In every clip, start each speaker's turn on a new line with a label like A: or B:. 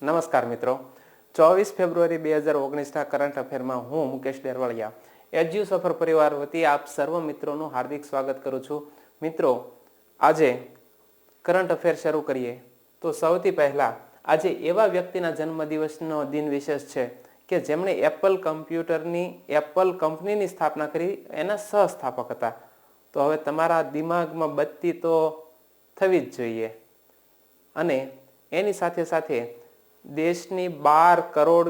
A: નમસ્કાર મિત્રો, 24 ફેબ્રુઆરી 2019ના કરંટ અફેરમાં હું મુકેશ ડેરવાળિયા એજ્યુ સફર પરિવાર વતી આપ સર્વ મિત્રોનું હાર્દિક સ્વાગત કરું છું. મિત્રો, આજે કરંટ અફેર શરૂ કરીએ તો સૌથી પહેલા આજે એવા વ્યક્તિના જન્મદિવસનો દિન વિશેષ છે કે જેમણે એપલ કંપનીની સ્થાપના કરી, એના સહસ્થાપક હતા. તો હવે તમારા દિમાગમાં બત્તી તો થવી જ જોઈએ. અને એની સાથે સાથે દેશની 12 કરોડ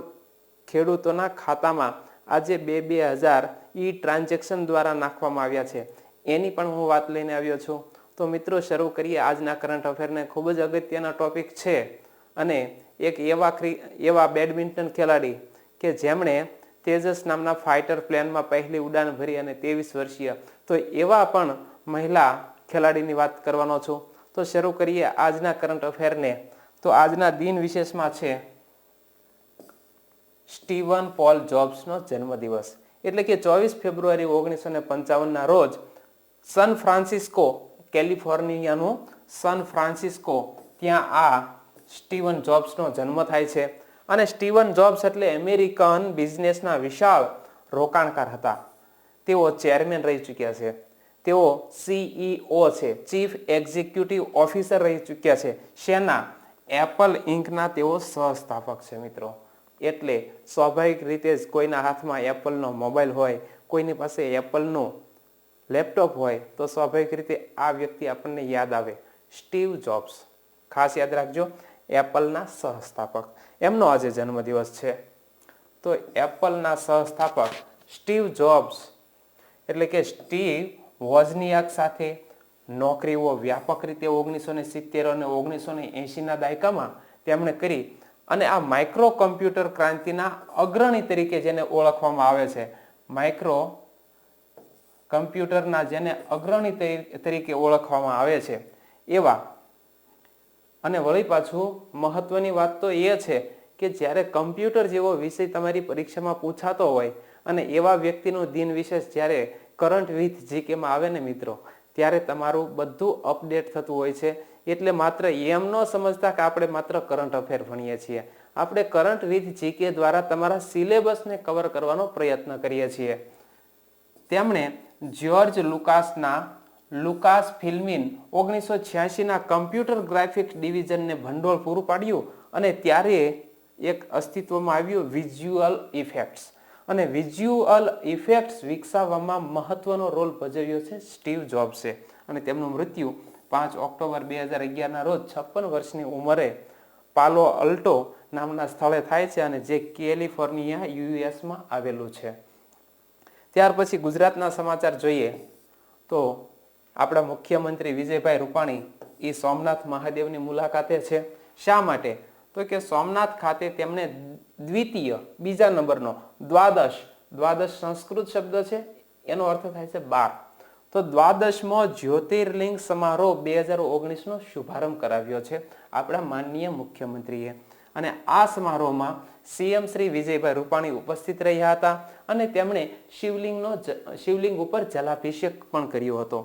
A: ખેડૂતોના ખાતામાં આજે 2,000 ટ્રાન્ઝેક્શન દ્વારા નાખવામાં આવ્યા છે. એની પણ હું વાત લઈને આવ્યો છું. તો મિત્રો, શરૂ કરીએ આજના કરંટ અફેરને. ખૂબ જ અગત્યના ટોપિક છે અને એક એવા બેડમિન્ટન ખેલાડી કે જેમણે તેજસ નામના ફાઇટર પ્લેનમાં પહેલી ઉડાન ભરી અને 23 વર્ષીય, તો એવા પણ મહિલા ખેલાડીની વાત કરવાનો છું. તો શરૂ કરીએ આજના કરંટ અફેરને. તો આજના દિન વિશેષમાં છે સ્ટીવન પોલ જોબ્સનો જન્મદિવસ. એટલે કે 24 ફેબ્રુઆરી 1955ના રોજ સન ફ્રાન્સિસ્કો, કેલિફોર્નિયાનું સન ફ્રાન્સિસ્કો, ત્યાં આ સ્ટીવન જોબ્સનો જન્મ થાય છે. અને સ્ટીવન જોબ્સ એટલે અમેરિકન બિઝનેસના વિશાળ રોકાણકાર હતા. તેઓ ચેરમેન રહી ચૂક્યા છે. તેઓ CEO છે, ચીફ એક્ઝિક્યુટિવ ઓફિસર રહી ચૂક્યા છે. શેના? એપલ ઇન્કના તેઓ સહસ્થાપક છે મિત્રો. એટલે સ્વાભાવિક રીતે જ કોઈના હાથમાં એપલનો મોબાઈલ હોય, કોઈની પાસે એપલનું લેપટોપ હોય, તો સ્વાભાવિક રીતે આ વ્યક્તિ આપણને યાદ આવે, સ્ટીવ જોબ્સ. ખાસ યાદ રાખજો, એપલના સહસ્થાપક. એમનો આજે જન્મદિવસ છે. તો એપલના સહસ્થાપક સ્ટીવ જોબ્સ એટલે કે સ્ટીવ વોઝનિયાક સાથે નોકરીઓ વ્યાપક રીતે 1970 અને 1980ના દાયકામાં તેમણે કરી. અને આ માઇક્રો કમ્પ્યુટર ક્રાંતિના અગ્રણી તરીકે જેને ઓળખવામાં આવે છે, માઇક્રો કમ્પ્યુટરના જેને અગ્રણી તરીકે ઓળખવામાં આવે છે એવા. અને વળી પાછું મહત્વની વાત તો એ છે કે જ્યારે કમ્પ્યુટર જેવો વિષય તમારી પરીક્ષામાં પૂછાતો હોય અને એવા વ્યક્તિનું દિન વિશેષ જ્યારે કરંટ વિથ જીકેમાં આવે ને મિત્રો, ત્યારે તમારું બધું અપડેટ થતું હોય છે. એટલે માત્ર એમ ન સમજતા કે આપણે માત્ર કરંટ અફેર ભણીએ છીએ. આપણે કરંટ વિથ જીકે દ્વારા તમારા સિલેબસને કવર કરવાનો પ્રયત્ન કરીએ છીએ. તેમણે જ્યોર્જ લુકાસ ફિલ્મિન 1986ના કમ્પ્યુટર ગ્રાફિક્સ ડિવિઝનને ભંડોળ પૂરું પાડ્યું. અને ત્યારે એક અસ્તિત્વમાં આવ્યું વિઝ્યુઅલ ઇફેક્ટ્સ. અને વિઝ્યુઅલ ઇફેક્ટ્સ વિકસાવવામાં મહત્વનો રોલ ભજવ્યો છે સ્ટીવ જોબ્સે. અને તેમનું મૃત્યુ 5 ઓક્ટોબર 2011ના રોજ 56 વર્ષની ઉંમરે પાલો અલ્ટો નામના સ્થળે થાય છે, અને જે કેલિફોર્નિયા યુએસમાં આવેલું છે. ત્યાર પછી ગુજરાતના સમાચાર જોઈએ તો આપણા મુખ્યમંત્રી વિજયભાઈ રૂપાણી એ સોમનાથ મહાદેવની મુલાકાતે છે. શા માટે? તો કે સોમનાથ ખાતે તેમને બીજા નંબરનો દ્વાદશ સંસ્કૃત શબ્દ છે, એનો અર્થ થાય છે 12. તો 12મો જ્યોતિર્લિંગ સમારોહ 2019નો શુભારંભ કરાવ્યો છે આપણા માનનીય મુખ્યમંત્રીએ. અને આ સમારોહમાં CM શ્રી વિજયભાઈ રૂપાણી ઉપસ્થિત રહ્યા હતા અને તેમણે શિવલિંગ ઉપર જલાભિષેક પણ કર્યો હતો,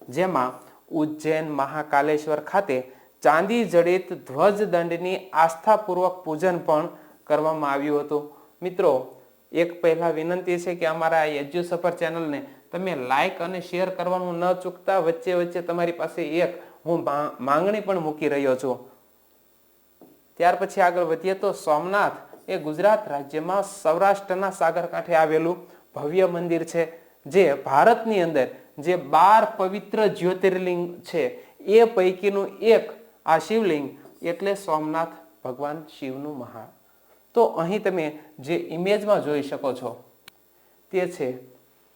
A: જેમાં ઉજ્જૈન મહાકાલેશ્વર ખાતે ચાંદી જડિત ધ્વજદંડની આસ્થાપૂર્વક પૂજન પણ કરવામાં આવ્યું હતું. મિત્રો, એક પહેલા વિનંતી છે કે અમારા એજ્યુ સફર ચેનલને તમે લાઈક અને શેર કરવાનું ન ચૂકતા. વચ્ચે તમારી પાસે એક હું માંગણી પણ મૂકી રહ્યો છું. ત્યાર પછી આગળ વધીએ તો સોમનાથ એ ગુજરાત રાજ્યમાં સૌરાષ્ટ્રના સાગરકાંઠે આવેલું ભવ્ય મંદિર છે, જે ભારતની અંદર જે 12 પવિત્ર જ્યોતિર્લિંગ છે એ પૈકીનું એક આ શિવલિંગ એટલે સોમનાથ ભગવાન શિવનું મહા. તો અહીં તમે જે ઇમેજમાં જોઈ શકો છો તે છે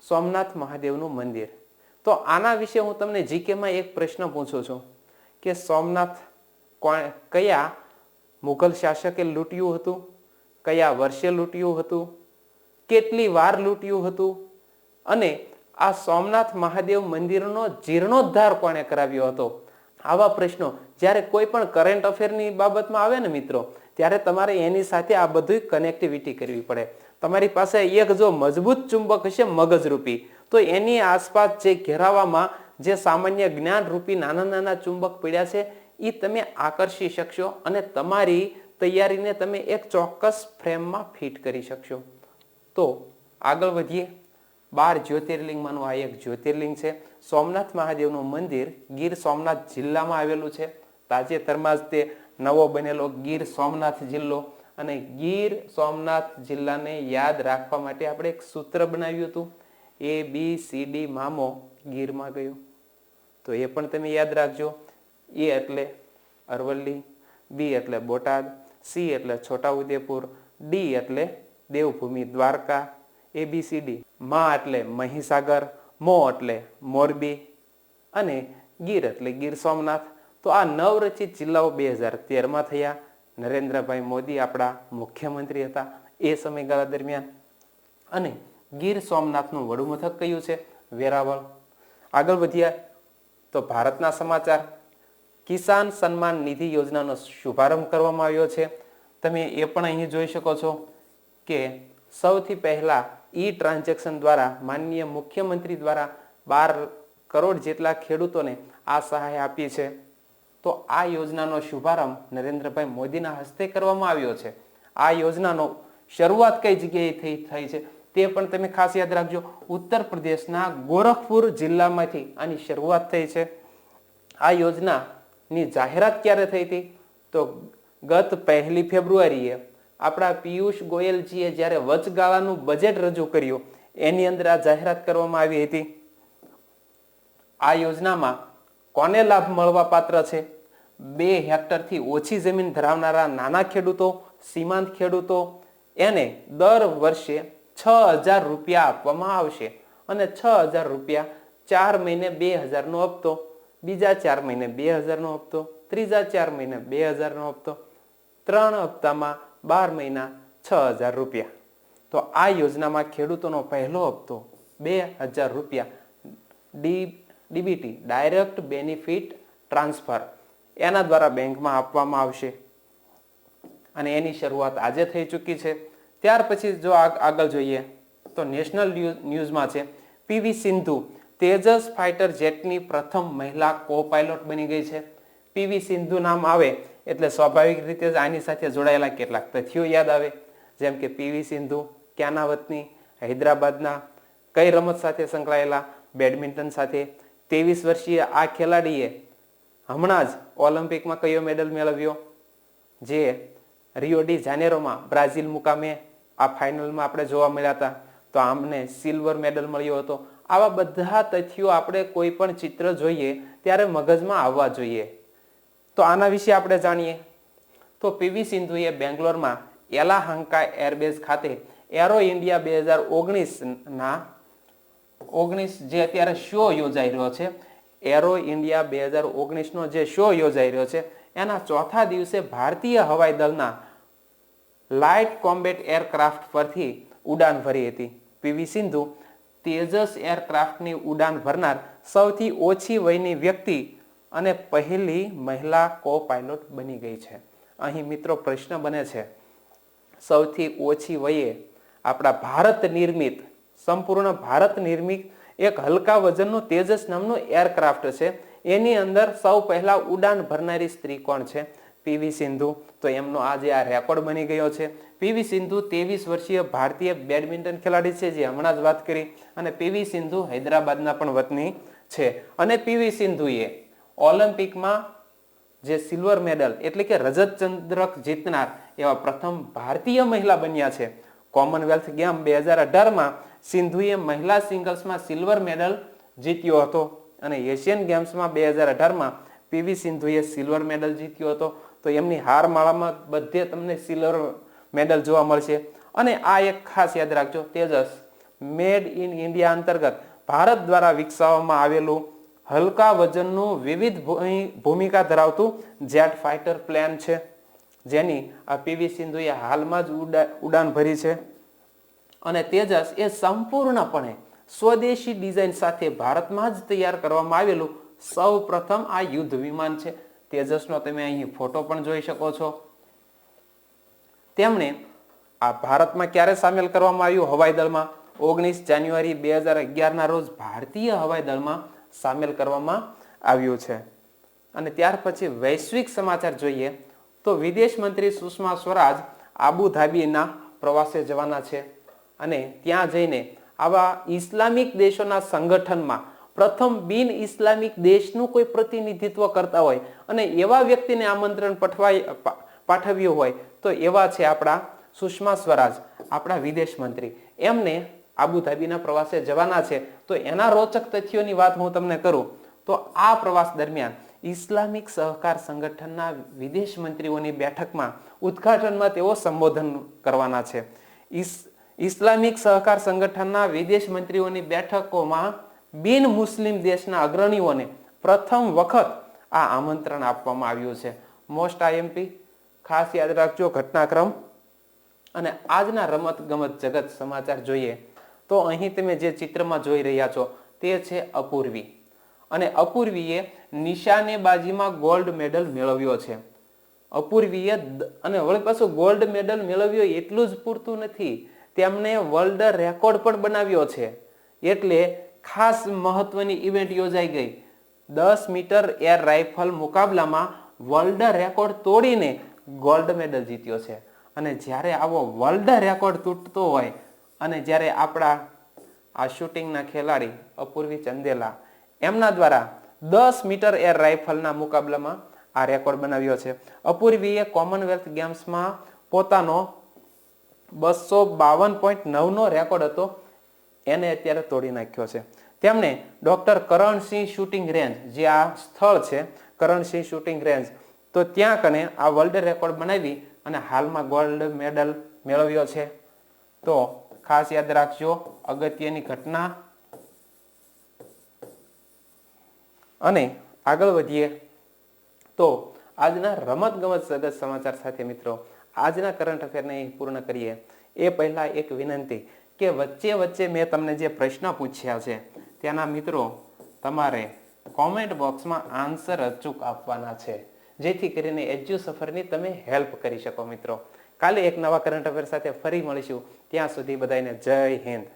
A: સોમનાથ મહાદેવનું મંદિર. તો આના વિશે હું તમને જીકેમાં એક પ્રશ્ન પૂછું છું કે સોમનાથ કયા મુઘલ શાસકે લૂંટ્યું હતું, કયા વર્ષે લૂંટ્યું હતું, કેટલી વાર લૂંટ્યું હતું, અને આ સોમનાથ મહાદેવ મંદિરનો જીર્ણોદ્ધાર કોણે કરાવ્યો હતો? આવા પ્રશ્નો જ્યારે કોઈ પણ કરંટ અફેરની બાબતમાં આવે ને મિત્રો, ત્યારે તમારે એની સાથે આ બધું કનેક્ટિવિટી કરવી પડે. તમારી પાસે એક જો મજબૂત ચુંબક હશે મગજરૂપી, તો એની આસપાસ જે ઘેરાવામાં જે સામાન્ય જ્ઞાન રૂપી નાના નાના ચુંબક પડ્યા છે એ તમે આકર્ષી શકશો અને તમારી તૈયારીને તમે એક ચોક્કસ ફ્રેમમાં ફિટ કરી શકશો. તો આગળ વધીએ. 12 જ્યોતિર્લિંગમાંનું આ એક જ્યોતિર્લિંગ છે. સોમનાથ મહાદેવનું મંદિર ગીર સોમનાથ જિલ્લામાં આવેલું છે. તાજેતરમાં જ તે નવો બનેલો ગીર સોમનાથ જિલ્લો, અને ગીર સોમનાથ જિલ્લાને યાદ રાખવા માટે આપણે એક સૂત્ર બનાવ્યું હતું, ABCD મામો ગીરમાં ગયો. તો એ પણ તમે યાદ રાખજો. A એટલે અરવલ્લી, B એટલે બોટાદ, C એટલે છોટાઉદેપુર, D એટલે દેવભૂમિ દ્વારકા, ABCD. મા એટલે મહીસાગર, મો એટલે મોરબી, અને ગીર એટલે ગીર સોમનાથ. તો આ નવરચિત જિલ્લાઓ 2013માં થયા. નરેન્દ્રભાઈ મોદી આપણા મુખ્યમંત્રી હતા એ સમયગાળા દરમિયાન. અને ગીર સોમનાથનું વડું મથક કયું છે? વેરાવળ. આગળ વધ્યા તો ભારતના સમાચાર. કિસાન સન્માન નિધિ યોજનાનો શુભારંભ કરવામાં આવ્યો છે. તમે એ પણ અહીં જોઈ શકો છો કે સૌથી પહેલા ટ્રાન્ઝેક્શન દ્વારા માનનીય મુખ્યમંત્રી દ્વારા 12 કરોડ જેટલા ખેડૂતોને આ સહાય આપી છે. તો આ યોજનાનો શુભારંભ નરેન્દ્રભાઈ મોદીના હસ્તે કરવામાં આવ્યો છે. આ યોજનાનો શરૂઆત કઈ જગ્યાએ થઈ છે તે પણ તમે ખાસ યાદ રાખજો. ઉત્તર પ્રદેશના ગોરખપુર જિલ્લામાંથી આની શરૂઆત થઈ છે. આ યોજનાની જાહેરાત ક્યારે થઈ હતી? તો ગત 1 ફેબ્રુઆરીએ આપણા પિયુષ ગોયલજીએ જ્યારે વચગાળાનું બજેટ રજૂ કર્યું એની અંદર આ જાહેરાત કરવામાં આવી હતી. આ યોજનામાં કોને લાભ મળવા પાત્ર છે? 2 હેક્ટરથી ઓછી જમીન ધરાવનારા નાના ખેડૂતો, સીમાંત ખેડૂતો, એને દર વર્ષે 6,000 રૂપિયા આપવામાં આવશે. અને 6,000 રૂપિયા 4 મહિને 2,000નો હપ્તો, બીજા 4 મહિને 2,000નો હપ્તો, ત્રીજા 4 મહિને 2,000નો હપ્તો, 3 હપ્તામાં 12 મહિના 6,000 રૂપિયા. તો આ યોજનામાં ખેડૂતોનો પહેલો હપ્તો 2,000 રૂપિયા ડીબીટી, ડાયરેક્ટ બેનિફિટ ટ્રાન્સફર, એના દ્વારા બેંકમાં આપવામાં આવશે. અને એની શરૂઆત આજે થઈ ચૂકી છે. ત્યાર પછી જો આગળ જોઈએ તો નેશનલ ન્યૂઝમાં છે, પીવી સિંધુ તેજસ ફાઇટર જેટની પ્રથમ મહિલા કો પાયલોટ બની ગઈ છે. પીવી સિંધુ નામ આવે એટલે સ્વાભાવિક રીતે જ આની સાથે જોડાયેલા કેટલાક તથ્યો યાદ આવે. જેમ કે પીવી સિંધુ ક્યાંના વતની? હૈદરાબાદના. કઈ રમત સાથે સંકળાયેલા? બેડમિન્ટન સાથે. 23 વર્ષીય આ ખેલાડીએ હમણાં જ ઓલિમ્પિકમાં કયો મેડલ મેળવ્યો? જે રિયો ડી જાનેરોમાં બ્રાઝિલ મુકામે આ ફાઇનલમાં આપણે જોવા મળ્યા હતા. તો આમને સિલ્વર મેડલ મળ્યો હતો. આવા બધા તથ્યો આપણે કોઈ પણ ચિત્ર જોઈએ ત્યારે મગજમાં આવવા જોઈએ. તો આના વિશે આપણે જાણીએ તો પીવી સિંધુએ બેંગ્લોરમાં એલાહાંકા એરબેઝ ખાતે એરો ઇન્ડિયા 2019 જે અત્યારે શો યોજાઈ રહ્યો છે, એરો ઇન્ડિયા 2019નો જે શો યોજાઈ રહ્યો છે એના ચોથા દિવસે ભારતીય હવાઈ દળના લાઇટ કોમ્બેટ એરક્રાફ્ટ પરથી ઉડાન ભરી હતી. પીવી સિંધુ તેજસ એરક્રાફ્ટની ઉડાન ભરનાર સૌથી ઓછી વયની વ્યક્તિ અને પહેલી મહિલા કો પાયલોટ બની ગઈ છે. અહીં મિત્રો પ્રશ્ન બને છે, સૌથી ઓછી વયે આપણા ભારત નિર્મિત, સંપૂર્ણ ભારત નિર્મિત એક હલકા વજનનું તેજસ નામનું એરક્રાફ્ટ છે, એની અંદર સૌ પહેલા ઉડાન ભરનારી સ્ત્રી કોણ છે? પીવી સિંધુ. તો એમનો આજે આ રેકોર્ડ બની ગયો છે. પીવી સિંધુ 23 વર્ષીય ભારતીય બેડમિન્ટન ખેલાડી છે, જે હમણાં જ વાત કરી. અને પીવી સિંધુ હૈદરાબાદના પણ વતની છે. અને પીવી સિંધુએ ઓલિમ્પિકમાં જે સિલ્વર મેડલ એટલે કે રજત ચંદ્રક જીતનાર એવા પ્રથમ ભારતીય મહિલા બન્યા છે. કોમનવેલ્થ ગેમ 2018માં સિંધુએ મહિલા સિંગલ્સમાં સિલ્વર મેડલ જીત્યો હતો. અને એશિયન ગેમ્સમાં 2018માં પીવી સિંધુએ સિલ્વર મેડલ જીત્યો હતો. તો એમની હારમાળામાં બધે તમને સિલ્વર મેડલ જોવા મળશે. અને આ એક ખાસ યાદ રાખજો, તેજસ મેડ ઇન ઇન્ડિયા અંતર્ગત ભારત દ્વારા વિકસાવવામાં આવેલું હલકા વજનનું વિવિધ ભૂમિકા ધરાવતું જેટ ફાઇટર પ્લેન છે, જેની આ પીવી સિંધુએ હાલમાં જ ઉડાન ભરી છે. અને તેજસ એ સંપૂર્ણપણે સ્વદેશી ડિઝાઇન સાથે ભારતમાં જ તૈયાર કરવામાં આવેલું સૌ પ્રથમ આ યુદ્ધ વિમાન છે. તેજસનો તમે અહીં ફોટો પણ જોઈ શકો છો. તેમણે આ ભારતમાં ક્યારે સામેલ કરવામાં આવ્યું? હવાઈ દળમાં 19 જાન્યુઆરી 2011ના રોજ ભારતીય હવાઈ દળમાં સામેલ કરવામાં આવ્યું છે. અને ત્યાર પછી વૈશ્વિક સમાચાર જોઈએ તો વિદેશ મંત્રી સુષ્મા સ્વરાજ આબુધાબીના પ્રવાસે જવાના છે અને ત્યાં જઈને આવા ઇસ્લામિક દેશોના સંગઠનમાં પ્રથમ બિન ઇસ્લામિક દેશનું કોઈ પ્રતિનિધિત્વ કરતા હોય અને એવા વ્યક્તિને આમંત્રણ પાઠવ્યું હોય તો એવા છે આપણા સુષ્મા સ્વરાજ, આપણા વિદેશ મંત્રી. એમને આબુધાબીના પ્રવાસે જવાના છે. તો એના રોચક તથ્યોની વાત હું તમને કરું તો આ પ્રવાસ દરમિયાન ઇસ્લામિક સહકાર સંગઠનના વિદેશ મંત્રીઓની બેઠકમાં ઉદ્ઘાટનમાં તેઓ સંબોધન કરવાના છે. ઇસ્લામિક સહકાર સંગઠનના વિદેશ મંત્રીઓની બેઠકોમાં બિન મુસ્લિમ દેશના અગ્રણીઓને પ્રથમ વખત આ આમંત્રણ આપવામાં આવ્યું છે. મોસ્ટ આઈએમપી ખાસ યાદ રાખજો ઘટનાક્રમ. અને આજના રમત ગમત જગત સમાચાર જોઈએ તો અહીં તમે જે ચિત્રમાં જોઈ રહ્યા છો તે છે અપૂર્વી. અને અપૂર્વીએ નિશાનેબાજીમાં ગોલ્ડ મેડલ મેળવ્યો છે. અપૂર્વીએ અને વળી પાછું ગોલ્ડ મેડલ મેળવ્યો એટલું જ પૂરતું નથી, તેમણે વર્લ્ડ રેકોર્ડ પણ બનાવ્યો છે. એટલે ખાસ મહત્વની ઇવેન્ટ યોજાઈ ગઈ. 10 મીટર એર રાઇફલ મુકાબલામાં વર્લ્ડ રેકોર્ડ તોડીને ગોલ્ડ મેડલ જીત્યો છે. અને જ્યારે આવો વર્લ્ડ રેકોર્ડ તૂટતો હોય અને જ્યારે આપણા આ શૂટિંગના ખેલાડી અપૂર્વી ચંદેલા એમના દ્વારા 10 મીટર એર રાઇફલના મુકાબલામાં આ રેકોર્ડ બનાવ્યો છે. અપૂર્વીએ કોમનવેલ્થ ગેમ્સમાં પોતાનો 252.9 નો રેકોર્ડ હતો એને અત્યારે તોડી નાખ્યો છે. તેમણે ડોક્ટર કરણસિંહ શૂટિંગ રેન્જ, જે આ સ્થળ છે કરણસિંહ શૂટિંગ રેન્જ, તો ત્યાં કને આ વર્લ્ડ રેકોર્ડ બનાવી અને હાલમાં ગોલ્ડ મેડલ મેળવ્યો છે. તો ખાસ યાદ રાખજો, અગત્યની ઘટના. અને આગળ વધીએ તો આજના રમત ગમત જગત સમાચાર સાથે મિત્રો આજના કરંટ અફેરને પૂર્ણ કરીએ એ પહેલા એક વિનંતી કે વચ્ચે વચ્ચે મેં તમને જે પ્રશ્ન પૂછ્યા છે તેના મિત્રો તમારે કોમેન્ટ બોક્સમાં આન્સર અચૂક આપવાના છે, જેથી કરીને એજ્યુ સફરની તમે હેલ્પ કરી શકો મિત્રો. કાલે એક નવા કરંટ અફેર સાથે ફરી મળીશું. ત્યાં સુધી બધાને જય હિન્દ.